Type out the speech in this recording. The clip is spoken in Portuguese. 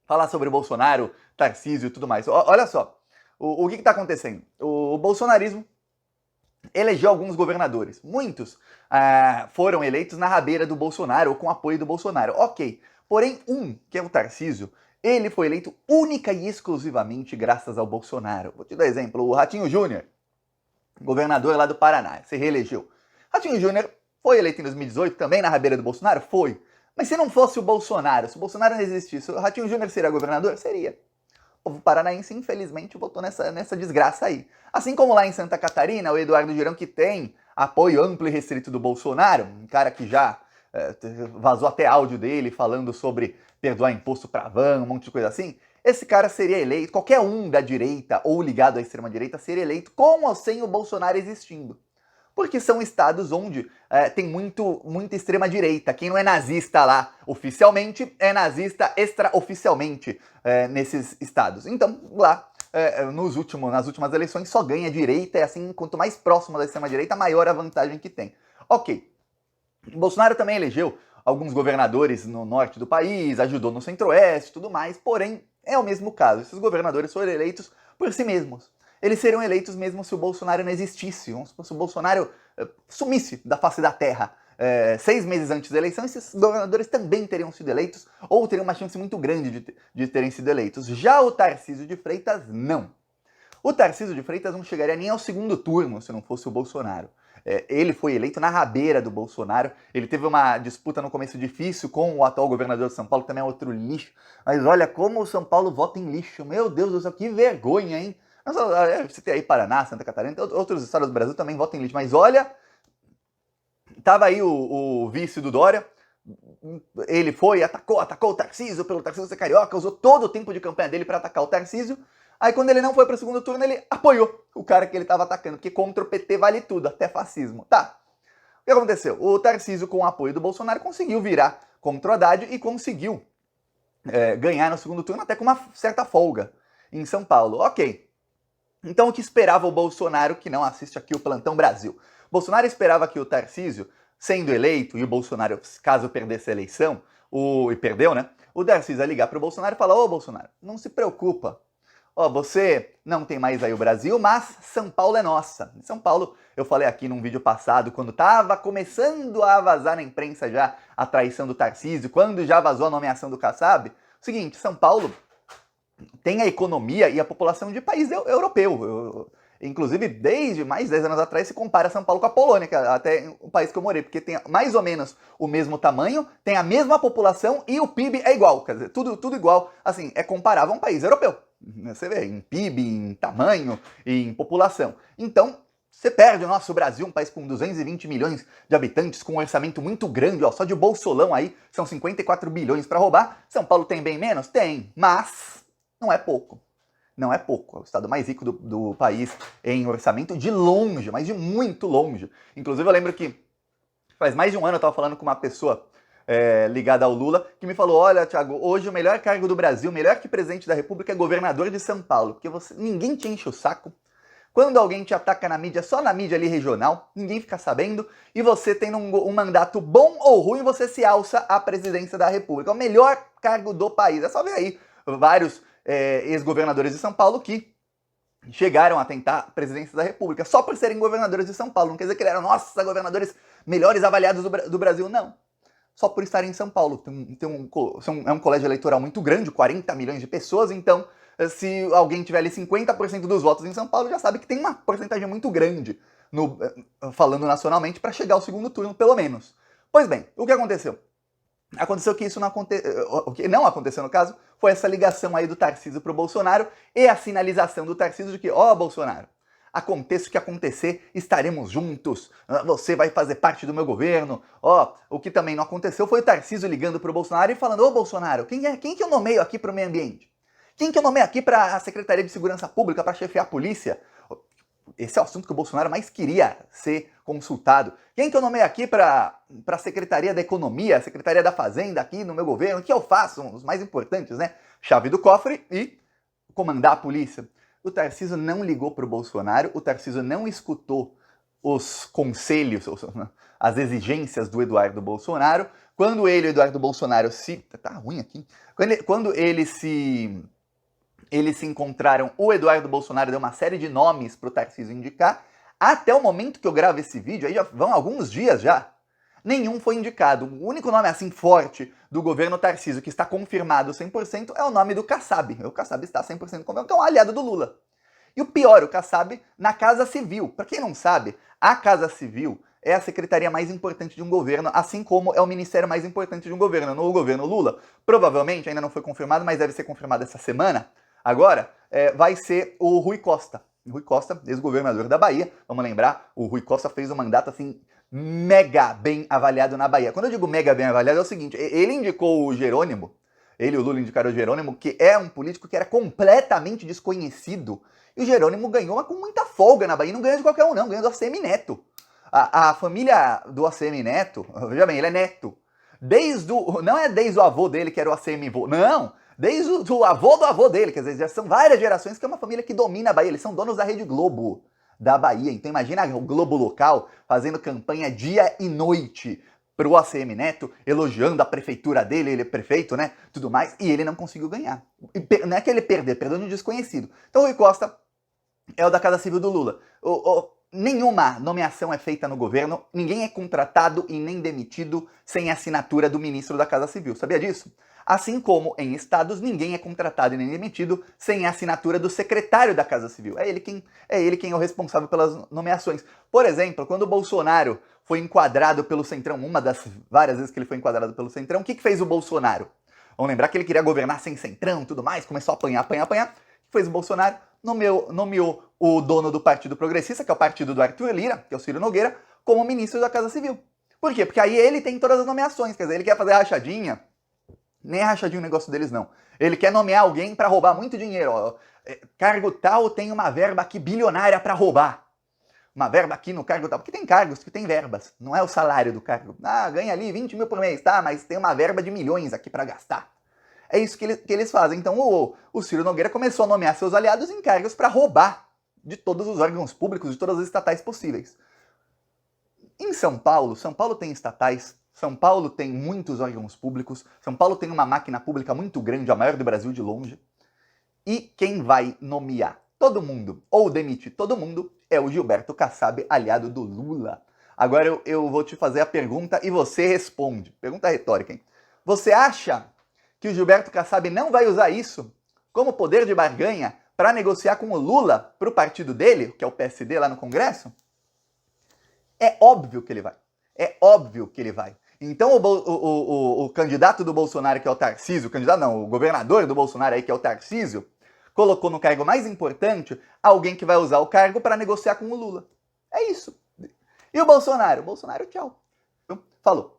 falar sobre o Bolsonaro, Tarcísio e tudo mais. Olha só, o que está acontecendo? O bolsonarismo elegeu alguns governadores. Muitos foram eleitos na rabeira do Bolsonaro ou com apoio do Bolsonaro. Ok. Porém, que é o Tarcísio, ele foi eleito única e exclusivamente graças ao Bolsonaro. Vou te dar exemplo. O Ratinho Júnior, governador lá do Paraná, se reelegeu. Ratinho Júnior foi eleito em 2018 também na rabeira do Bolsonaro? Foi. Mas se não fosse o Bolsonaro, se o Bolsonaro não existisse, o Ratinho Júnior seria governador? Seria. O povo paranaense, infelizmente, votou nessa desgraça aí. Assim como lá em Santa Catarina, o Eduardo Girão, que tem apoio amplo e restrito do Bolsonaro, um cara que já vazou até áudio dele falando sobre perdoar imposto pra van, um monte de coisa assim, esse cara seria eleito, qualquer um da direita ou ligado à extrema-direita seria eleito com ou sem o Bolsonaro existindo. Porque são estados onde tem muita extrema-direita. Quem não é nazista lá oficialmente, é nazista extraoficialmente nesses estados. Então, lá, nas últimas eleições, só ganha direita, e assim, quanto mais próximo da extrema-direita, maior a vantagem que tem. Ok. Bolsonaro também elegeu alguns governadores no norte do país, ajudou no centro-oeste e tudo mais, porém, é o mesmo caso. Esses governadores foram eleitos por si mesmos. Eles seriam eleitos mesmo se o Bolsonaro não existisse, se o Bolsonaro sumisse da face da terra. 6 meses antes da eleição, esses governadores também teriam sido eleitos, ou teriam uma chance muito grande de terem sido eleitos. Já o Tarcísio de Freitas, não. O Tarcísio de Freitas não chegaria nem ao segundo turno se não fosse o Bolsonaro. Ele foi eleito na rabeira do Bolsonaro, ele teve uma disputa no começo difícil com o atual governador de São Paulo, que também é outro lixo, mas olha como o São Paulo vota em lixo, meu Deus do céu, que vergonha, hein? Você tem aí Paraná, Santa Catarina, outros estados do Brasil também votam em lixo, mas olha, tava aí o vice do Dória, ele foi, atacou o Tarcísio, pelo Tarcísio ser carioca, usou todo o tempo de campanha dele para atacar o Tarcísio. Aí quando ele não foi para o segundo turno, ele apoiou o cara que ele estava atacando, porque contra o PT vale tudo, até fascismo. Tá, o que aconteceu? O Tarcísio, com o apoio do Bolsonaro, conseguiu virar contra o Haddad e conseguiu ganhar no segundo turno até com uma certa folga em São Paulo. Ok. Então o que esperava o Bolsonaro, que não assiste aqui o Plantão Brasil? Bolsonaro esperava que o Tarcísio, sendo eleito, e o Bolsonaro, caso perdesse a eleição, e perdeu, né? O Tarcísio ia ligar para o Bolsonaro e falar: ô Bolsonaro, não se preocupa, você não tem mais aí o Brasil, mas São Paulo é nossa. São Paulo, eu falei aqui num vídeo passado, quando estava começando a vazar na imprensa já a traição do Tarcísio, quando já vazou a nomeação do Kassab, seguinte, São Paulo tem a economia e a população de país europeu. Inclusive, desde mais de 10 anos atrás, se compara São Paulo com a Polônia, que é até o país que eu morei, porque tem mais ou menos o mesmo tamanho, tem a mesma população e o PIB é igual, quer dizer, tudo igual, assim, é comparável a um país europeu. Você vê, em PIB, em tamanho e em população. Então, você perde o nosso Brasil, um país com 220 milhões de habitantes, com um orçamento muito grande, só de bolsolão aí, são 54 bilhões para roubar. São Paulo tem bem menos? Tem, mas não é pouco. Não é pouco. É o estado mais rico do país em orçamento de longe, mas de muito longe. Inclusive, eu lembro que faz mais de um ano eu estava falando com uma pessoa ligada ao Lula, que me falou: olha, Thiago, hoje o melhor cargo do Brasil, melhor que presidente da República, é governador de São Paulo, porque ninguém te enche o saco. Quando alguém te ataca na mídia, só na mídia ali regional, ninguém fica sabendo, e você tem um mandato bom ou ruim, você se alça à presidência da República. É o melhor cargo do país. É só ver aí vários ex-governadores de São Paulo que chegaram a tentar a presidência da República só por serem governadores de São Paulo. Não quer dizer que eles eram, nossa, governadores melhores avaliados do Brasil, não. Só por estarem em São Paulo. É um colégio eleitoral muito grande, 40 milhões de pessoas, então se alguém tiver ali 50% dos votos em São Paulo, já sabe que tem uma porcentagem muito grande, falando nacionalmente, para chegar ao segundo turno, pelo menos. Pois bem, o que aconteceu? Aconteceu que isso não aconteceu. O que não aconteceu, no caso, foi essa ligação aí do Tarcísio pro Bolsonaro e a sinalização do Tarcísio de que, Bolsonaro, aconteça o que acontecer, estaremos juntos, você vai fazer parte do meu governo. O que também não aconteceu foi o Tarcísio ligando pro Bolsonaro e falando: ô Bolsonaro, quem que eu nomeio aqui pro meio ambiente? Quem que eu nomeio aqui para a Secretaria de Segurança Pública, para chefiar a polícia? Esse é o assunto que o Bolsonaro mais queria ser consultado. Quem que eu nomeio aqui para a Secretaria da Economia, Secretaria da Fazenda aqui no meu governo? O que eu faço? Os mais importantes, né? Chave do cofre e comandar a polícia. O Tarcísio não ligou para o Bolsonaro, o Tarcísio não escutou os conselhos, as exigências do Eduardo Bolsonaro, quando ele e o Eduardo Bolsonaro Tá ruim aqui. Quando eles se encontraram, o Eduardo Bolsonaro deu uma série de nomes para o Tarcísio indicar. Até o momento que eu gravo esse vídeo, aí já vão alguns dias já, nenhum foi indicado. O único nome assim forte do governo Tarcísio que está confirmado 100% é o nome do Kassab. O Kassab está 100% confirmado, que é um aliado do Lula. E o pior, o Kassab na Casa Civil. Para quem não sabe, a Casa Civil é a secretaria mais importante de um governo, assim como é o ministério mais importante de um governo. No governo Lula, provavelmente, ainda não foi confirmado, mas deve ser confirmado essa semana, agora, vai ser o Rui Costa. Rui Costa, ex-governador da Bahia. Vamos lembrar, o Rui Costa fez um mandato assim mega bem avaliado na Bahia. Quando eu digo mega bem avaliado é o seguinte, ele indicou o Jerônimo, ele e o Lula indicaram o Jerônimo, que é um político que era completamente desconhecido, e o Jerônimo ganhou, mas com muita folga na Bahia, não ganhou de qualquer um não, ganhou do ACM Neto. A família do ACM Neto, veja bem, ele é neto, não é desde o avô dele que era o ACM vô, não, desde o do avô dele, quer dizer, já são várias gerações que é uma família que domina a Bahia, eles são donos da Rede Globo da Bahia, então imagina o Globo local fazendo campanha dia e noite pro ACM Neto, elogiando a prefeitura dele, ele é prefeito, né, tudo mais, e ele não conseguiu ganhar. Não é que ele perdeu no desconhecido. Então o Rui Costa é o da Casa Civil do Lula. Nenhuma nomeação é feita no governo, ninguém é contratado e nem demitido sem assinatura do ministro da Casa Civil. Sabia disso? Assim como em estados, ninguém é contratado e nem demitido sem a assinatura do secretário da Casa Civil. É ele quem é o responsável pelas nomeações. Por exemplo, quando o Bolsonaro foi enquadrado pelo Centrão, uma das várias vezes que ele foi enquadrado pelo Centrão, o que fez o Bolsonaro? Vamos lembrar que ele queria governar sem Centrão e tudo mais, começou a apanhar. O que fez o Bolsonaro? Nomeou o dono do Partido Progressista, que é o partido do Arthur Lira, que é o Ciro Nogueira, como ministro da Casa Civil. Por quê? Porque aí ele tem todas as nomeações, quer dizer, ele quer fazer rachadinha, nem é rachadinho o negócio deles não. Ele quer nomear alguém para roubar muito dinheiro. Ó. Cargo tal tem uma verba aqui bilionária para roubar. Uma verba aqui no cargo tal. Porque tem cargos que tem verbas, não é o salário do cargo. Ah, ganha ali 20 mil por mês, tá? Mas tem uma verba de milhões aqui para gastar. É isso que eles fazem. Então o Ciro Nogueira começou a nomear seus aliados em cargos para roubar de todos os órgãos públicos, de todas as estatais possíveis. Em São Paulo tem estatais, São Paulo tem muitos órgãos públicos, São Paulo tem uma máquina pública muito grande, a maior do Brasil de longe. E quem vai nomear todo mundo, ou demitir todo mundo, é o Gilberto Kassab, aliado do Lula. Agora eu vou te fazer a pergunta e você responde. Pergunta retórica, hein? Você acha que o Gilberto Kassab não vai usar isso como poder de barganha para negociar com o Lula para o partido dele, que é o PSD lá no Congresso? É óbvio que ele vai. É óbvio que ele vai. Então o candidato do Bolsonaro, que é o Tarcísio, o governador do Bolsonaro aí, que é o Tarcísio, colocou no cargo mais importante alguém que vai usar o cargo para negociar com o Lula. É isso. E o Bolsonaro? Bolsonaro, tchau. Falou.